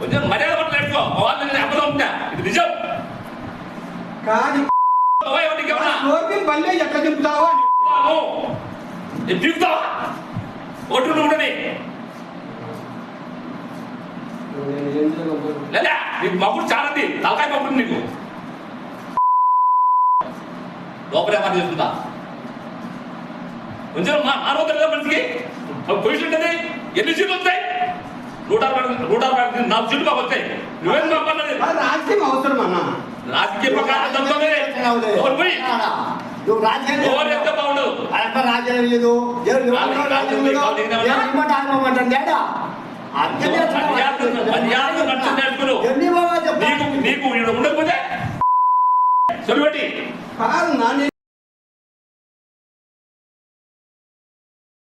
కొంచెం మర్యాద పట్ల నేర్చుకో. వాళ్ళని అబద్ధం ఉంటా, ఇది నిజం కానీ బండి ఎట్లా చెప్తావా పీకుతావా ఒడ్డు ఉండని లేదా నీకు మగుడు చాలా తలకాయ మగుడు నీకు లోపలే మాట చేసుకుంటా. కొంచెం మానవత మనిషికి పొజిషన్ ఉంటుంది. ఎన్ని సీట్లు వస్తాయి? 164 సీట్లు మాకు వస్తాయి. నువ్వేం మాట్లాడలేదు. రాజకీయం అవసరం అన్న. రాజకీయ ప్రకారం బాగుండదు. రాజ్యం లేదు నీకు ఉండకపోతే సొలిపెట్టి కాదు నా